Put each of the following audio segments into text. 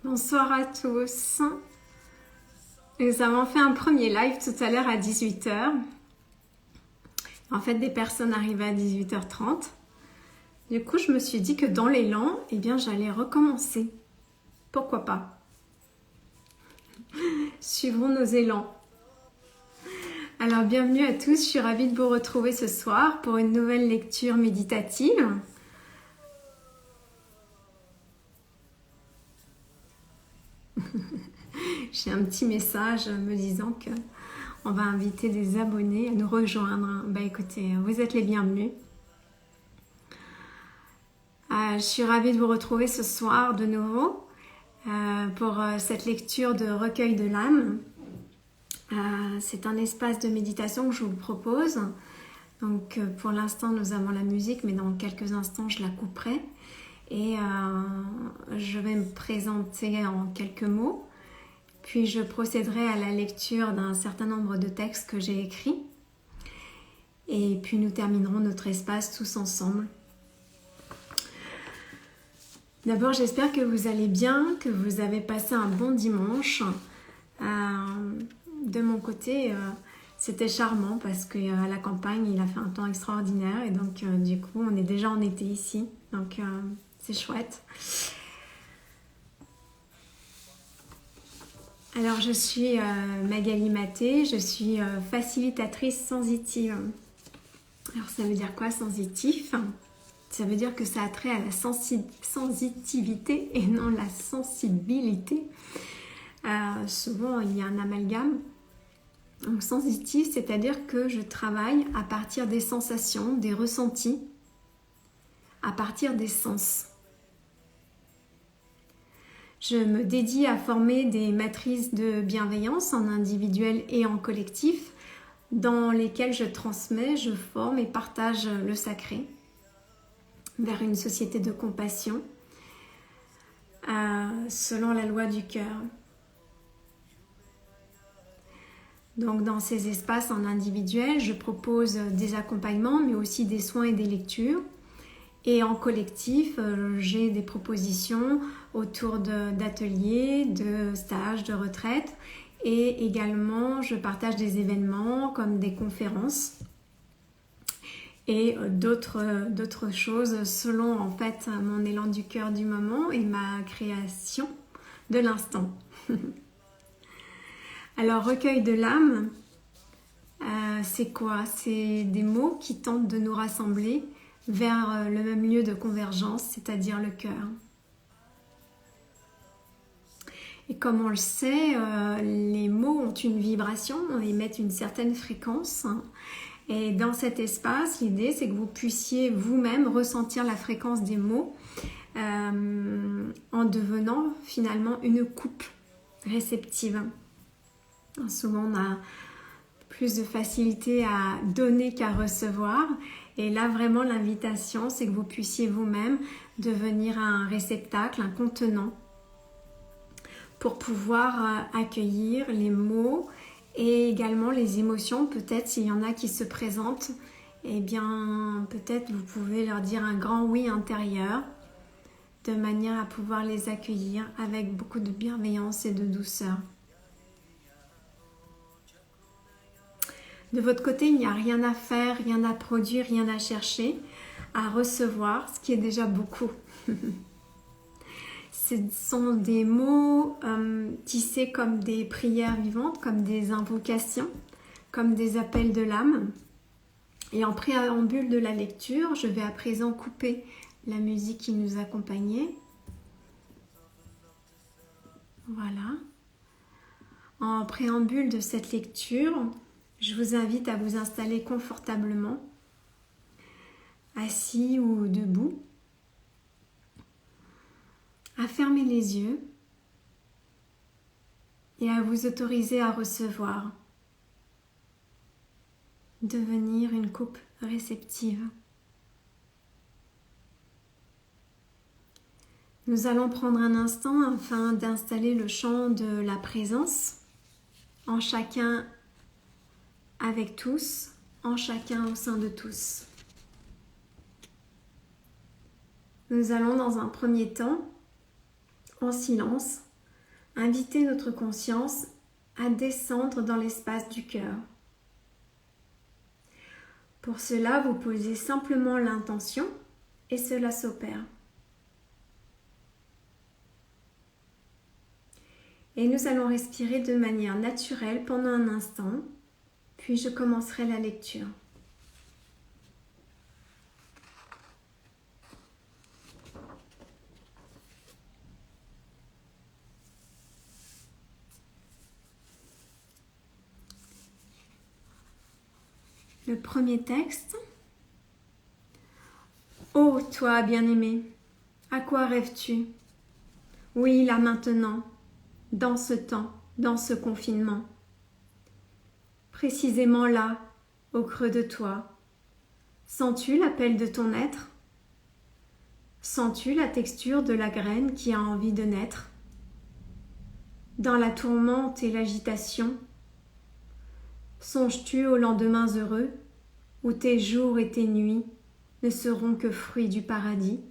Bonsoir à tous. Nous avons fait un premier live tout à l'heure à 18 h. En fait, des personnes arrivaient à 18 h 30. Du coup, je me suis dit que dans l'élan, j'allais recommencer. Pourquoi pas? Suivons nos élans. Alors, bienvenue à tous. Je suis ravie de vous retrouver ce soir pour une nouvelle lecture méditative. J'ai un petit message me disant que on va inviter des abonnés à nous rejoindre. Écoutez, vous êtes les bienvenus. Je suis ravie de vous retrouver ce soir de nouveau pour cette lecture de Recueil de l'âme. C'est un espace de méditation que je vous propose. Donc pour l'instant nous avons la musique, mais dans quelques instants je la couperai. Et je vais me présenter en quelques mots. Puis je procéderai à la lecture d'un certain nombre de textes que j'ai écrits. Et puis nous terminerons notre espace tous ensemble. D'abord, j'espère que vous allez bien, que vous avez passé un bon dimanche. De mon côté, c'était charmant parce qu'à la campagne, il a fait un temps extraordinaire. Et donc, du coup, on est déjà en été ici. Donc, c'est chouette. Alors, je suis Magali Maté, je suis facilitatrice sensitive. Alors, ça veut dire quoi, sensitif? Ça veut dire que ça a trait à la sensitivité et non la sensibilité. Souvent, il y a un amalgame. Donc, sensitif, c'est-à-dire que je travaille à partir des sensations, des ressentis, à partir des sens. Je me dédie à former des matrices de bienveillance en individuel et en collectif dans lesquelles je transmets, je forme et partage le sacré vers une société de compassion selon la loi du cœur. Donc dans ces espaces en individuel, je propose des accompagnements mais aussi des soins et des lectures. Et en collectif, j'ai des propositions autour d'ateliers, de stages, de retraites. Et également, je partage des événements comme des conférences et d'autres choses selon en fait mon élan du cœur du moment et ma création de l'instant. Alors, recueil de l'âme, c'est quoi? C'est des mots qui tentent de nous rassembler vers le même lieu de convergence, c'est-à-dire le cœur. Et comme on le sait, les mots ont une vibration, ils émettent une certaine fréquence. Et dans cet espace, l'idée c'est que vous puissiez vous-même ressentir la fréquence des mots en devenant finalement une coupe réceptive. Souvent on a plus de facilité à donner qu'à recevoir. Et là, vraiment, l'invitation, c'est que vous puissiez vous-même devenir un réceptacle, un contenant pour pouvoir accueillir les mots et également les émotions. Peut-être s'il y en a qui se présentent, peut-être vous pouvez leur dire un grand oui intérieur de manière à pouvoir les accueillir avec beaucoup de bienveillance et de douceur. De votre côté, il n'y a rien à faire, rien à produire, rien à chercher, à recevoir, ce qui est déjà beaucoup. Ce sont des mots tissés comme des prières vivantes, comme des invocations, comme des appels de l'âme. Et en préambule de la lecture, je vais à présent couper la musique qui nous accompagnait. Voilà. En préambule de cette lecture, je vous invite à vous installer confortablement, assis ou debout, à fermer les yeux et à vous autoriser à recevoir, devenir une coupe réceptive. Nous allons prendre un instant afin d'installer le champ de la présence en chacun avec tous, en chacun au sein de tous. Nous allons dans un premier temps, en silence, inviter notre conscience à descendre dans l'espace du cœur. Pour cela, vous posez simplement l'intention et cela s'opère. Et nous allons respirer de manière naturelle pendant un instant, puis je commencerai la lecture. Le premier texte. Ô toi, bien-aimé, à quoi rêves-tu? Oui, là maintenant, dans ce temps, dans ce confinement. Précisément là, au creux de toi, sens-tu l'appel de ton être? Sens-tu la texture de la graine qui a envie de naître? Dans la tourmente et l'agitation, songes-tu aux lendemains heureux, où tes jours et tes nuits ne seront que fruits du paradis?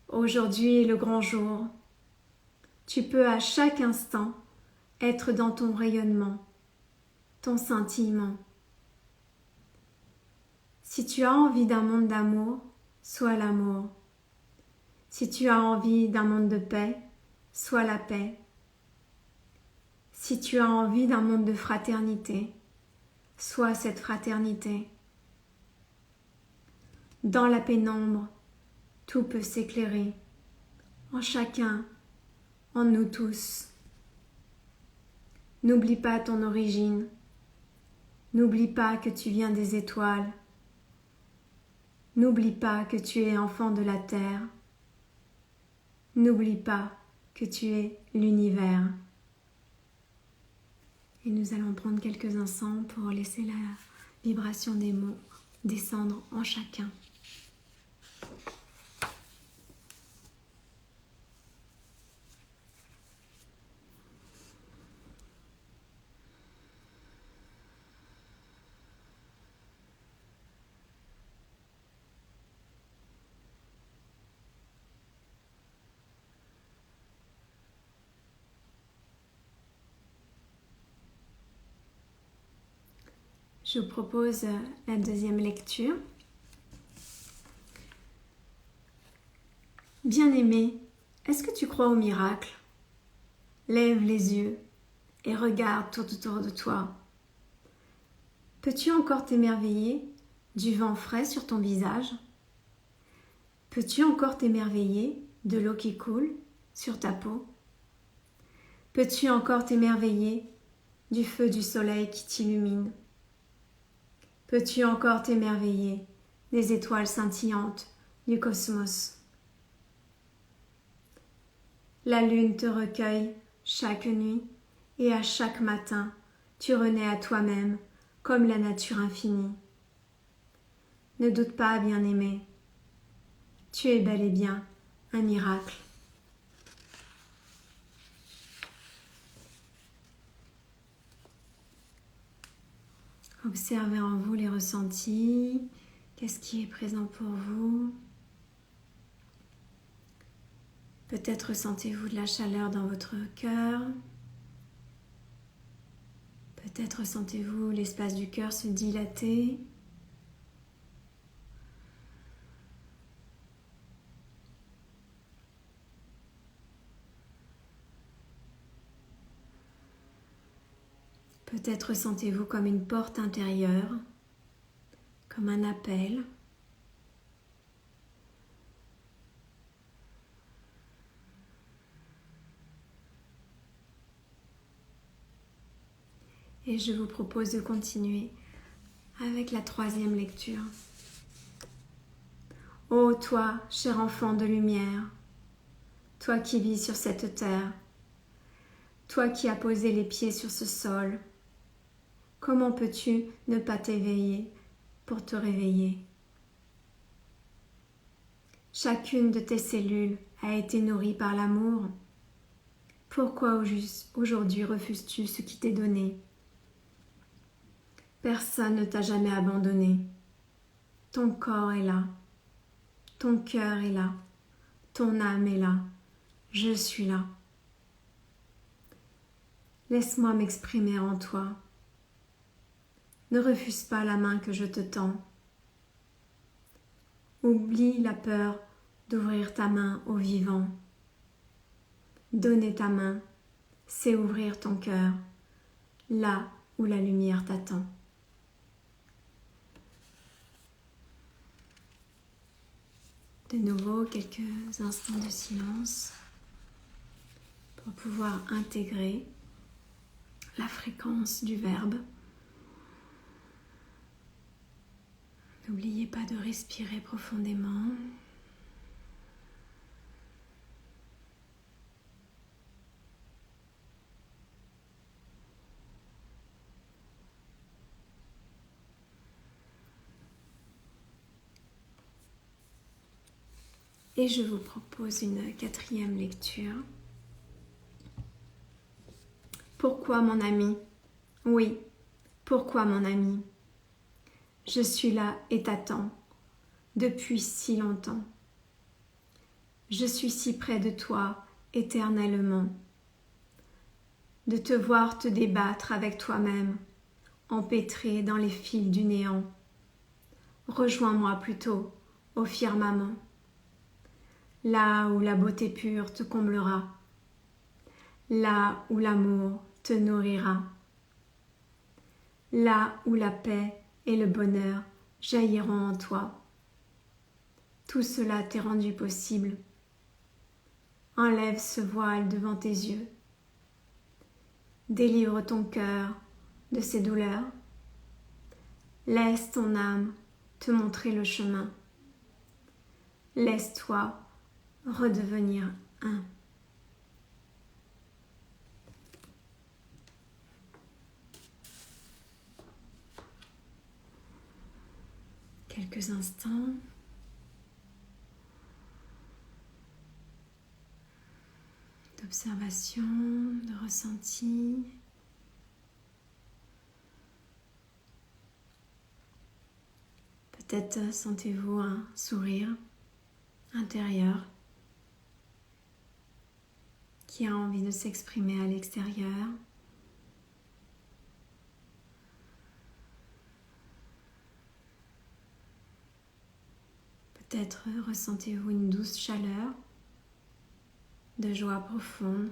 Aujourd'hui est le grand jour. Tu peux à chaque instant être dans ton rayonnement, ton scintillement. Si tu as envie d'un monde d'amour, sois l'amour. Si tu as envie d'un monde de paix, sois la paix. Si tu as envie d'un monde de fraternité, sois cette fraternité. Dans la pénombre, tout peut s'éclairer, en chacun, en nous tous. N'oublie pas ton origine, n'oublie pas que tu viens des étoiles, n'oublie pas que tu es enfant de la terre, n'oublie pas que tu es l'univers. Et nous allons prendre quelques instants pour laisser la vibration des mots descendre en chacun. Je vous propose la deuxième lecture. Bien-aimé, est-ce que tu crois au miracle? Lève les yeux et regarde tout autour de toi. Peux-tu encore t'émerveiller du vent frais sur ton visage? Peux-tu encore t'émerveiller de l'eau qui coule sur ta peau? Peux-tu encore t'émerveiller du feu du soleil qui t'illumine? Peux-tu encore t'émerveiller des étoiles scintillantes du cosmos? La lune te recueille chaque nuit et à chaque matin, tu renais à toi-même comme la nature infinie. Ne doute pas, bien-aimé, tu es bel et bien un miracle. Observez en vous les ressentis. Qu'est-ce qui est présent pour vous? Peut-être ressentez-vous de la chaleur dans votre cœur. Peut-être ressentez-vous l'espace du cœur se dilater. Peut-être ressentez-vous comme une porte intérieure, comme un appel. Et je vous propose de continuer avec la troisième lecture. Ô toi, cher enfant de lumière, toi qui vis sur cette terre, toi qui as posé les pieds sur ce sol, comment peux-tu ne pas t'éveiller pour te réveiller? Chacune de tes cellules a été nourrie par l'amour. Pourquoi aujourd'hui refuses-tu ce qui t'est donné? Personne ne t'a jamais abandonné. Ton corps est là, ton cœur est là, ton âme est là, je suis là. Laisse-moi m'exprimer en toi. Ne refuse pas la main que je te tends. Oublie la peur d'ouvrir ta main au vivant. Donner ta main, c'est ouvrir ton cœur, là où la lumière t'attend. De nouveau, quelques instants de silence pour pouvoir intégrer la fréquence du verbe. N'oubliez pas de respirer profondément. Et je vous propose une 4e lecture. Pourquoi mon ami? Oui, pourquoi mon ami? Je suis là et t'attends, depuis si longtemps. Je suis si près de toi, éternellement. De te voir te débattre avec toi-même, empêtré dans les fils du néant. Rejoins-moi plutôt au firmament, là où la beauté pure te comblera, là où l'amour te nourrira, là où la paix et le bonheur jailliront en toi. Tout cela t'est rendu possible. Enlève ce voile devant tes yeux. Délivre ton cœur de ses douleurs. Laisse ton âme te montrer le chemin. Laisse-toi redevenir un. Quelques instants. D'observation, de ressenti. Peut-être sentez-vous un sourire intérieur qui a envie de s'exprimer à l'extérieur. Peut-être ressentez-vous une douce chaleur de joie profonde.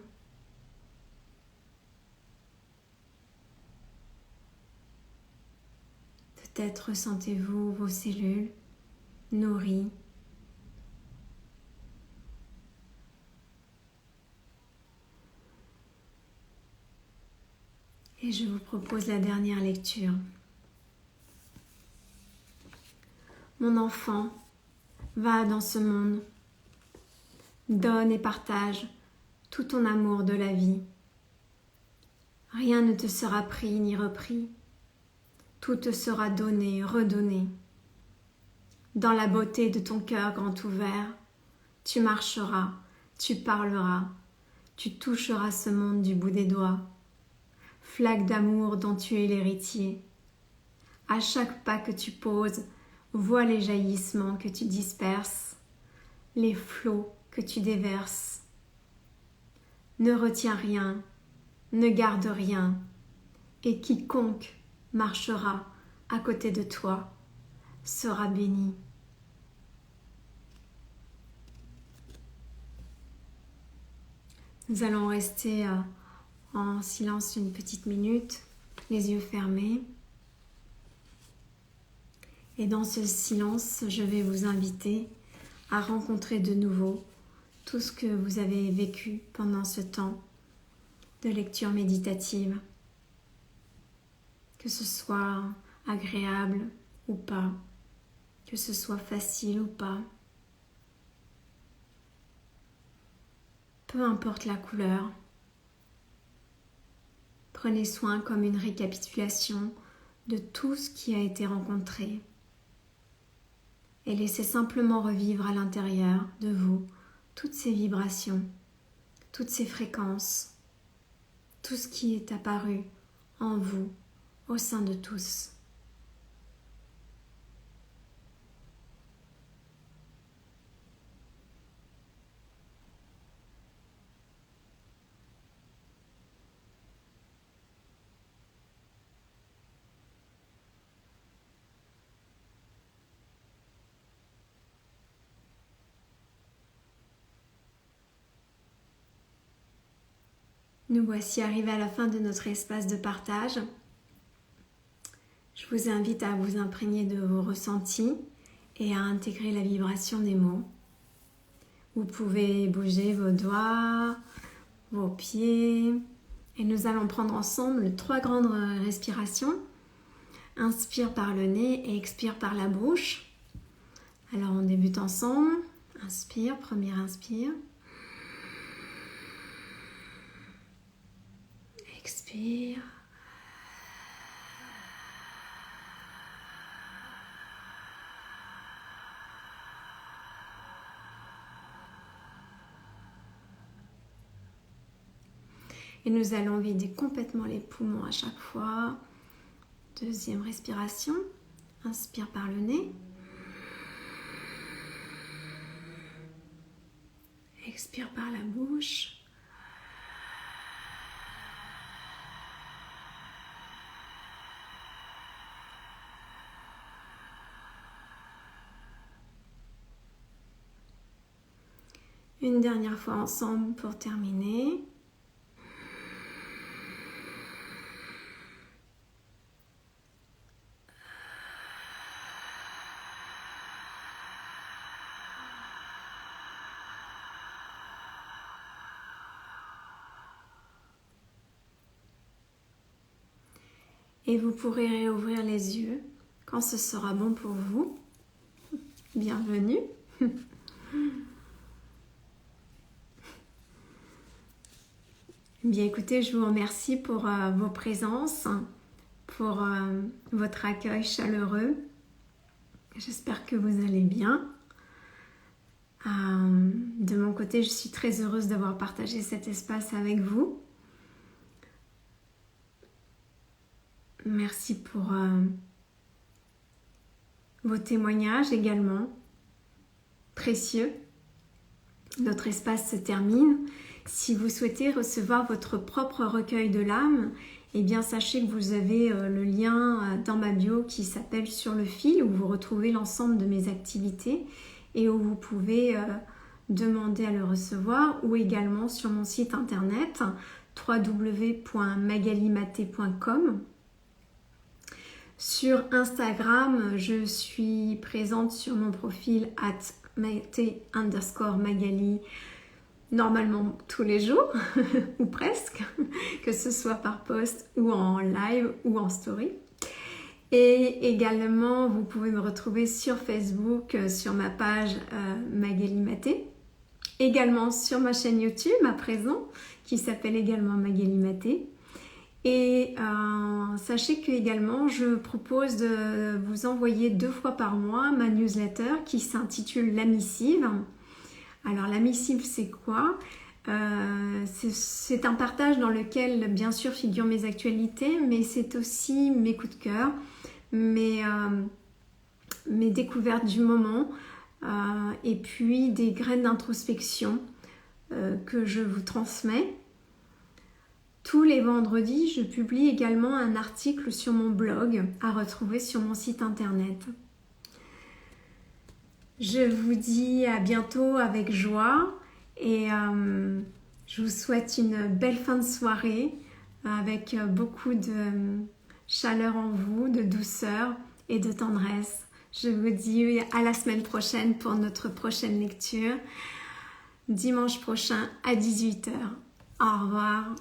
Peut-être ressentez-vous vos cellules nourries. Et je vous propose la dernière lecture. Mon enfant, va dans ce monde. Donne et partage tout ton amour de la vie. Rien ne te sera pris ni repris. Tout te sera donné, redonné. Dans la beauté de ton cœur grand ouvert, tu marcheras, tu parleras, tu toucheras ce monde du bout des doigts. Flaque d'amour dont tu es l'héritier. À chaque pas que tu poses, vois les jaillissements que tu disperses, les flots que tu déverses. Ne retiens rien, ne garde rien, et quiconque marchera à côté de toi sera béni. Nous allons rester en silence une petite minute, les yeux fermés. Et dans ce silence, je vais vous inviter à rencontrer de nouveau tout ce que vous avez vécu pendant ce temps de lecture méditative, que ce soit agréable ou pas, que ce soit facile ou pas. Peu importe la couleur, prenez soin comme une récapitulation de tout ce qui a été rencontré et laissez simplement revivre à l'intérieur de vous toutes ces vibrations, toutes ces fréquences, tout ce qui est apparu en vous, au sein de tous. Nous voici arrivés à la fin de notre espace de partage. Je vous invite à vous imprégner de vos ressentis et à intégrer la vibration des mots. Vous pouvez bouger vos doigts, vos pieds. Et nous allons prendre ensemble 3 grandes respirations. Inspire par le nez et expire par la bouche. Alors on débute ensemble. Inspire, première inspire. Expire. Et nous allons vider complètement les poumons à chaque fois. Deuxième respiration. Inspire par le nez. Expire par la bouche. Une dernière fois ensemble pour terminer. Et vous pourrez réouvrir les yeux quand ce sera bon pour vous. Bienvenue. Bien écoutez, je vous remercie pour vos présences, pour votre accueil chaleureux. J'espère que vous allez bien. De mon côté, je suis très heureuse d'avoir partagé cet espace avec vous. Merci pour vos témoignages également, précieux. Notre espace se termine. Si vous souhaitez recevoir votre propre recueil de l'âme, eh bien sachez que vous avez le lien dans ma bio qui s'appelle Sur le fil, où vous retrouvez l'ensemble de mes activités et où vous pouvez demander à le recevoir, ou également sur mon site internet www.magalimaté.com. Sur Instagram, je suis présente sur mon profil @maté_magali, normalement tous les jours, ou presque, que ce soit par post ou en live ou en story. Et également, vous pouvez me retrouver sur Facebook, sur ma page Magali Maté. Également sur ma chaîne YouTube à présent, qui s'appelle également Magali Maté. Et sachez que également je propose de vous envoyer 2 fois par mois ma newsletter qui s'intitule La Missive. Alors la missive c'est quoi? C'est un partage dans lequel bien sûr figurent mes actualités, mais c'est aussi mes coups de cœur, mes découvertes du moment, et puis des graines d'introspection que je vous transmets. Tous les vendredis, je publie également un article sur mon blog à retrouver sur mon site internet. Je vous dis à bientôt avec joie et je vous souhaite une belle fin de soirée avec beaucoup de chaleur en vous, de douceur et de tendresse. Je vous dis à la semaine prochaine pour notre prochaine lecture, dimanche prochain à 18h. Au revoir.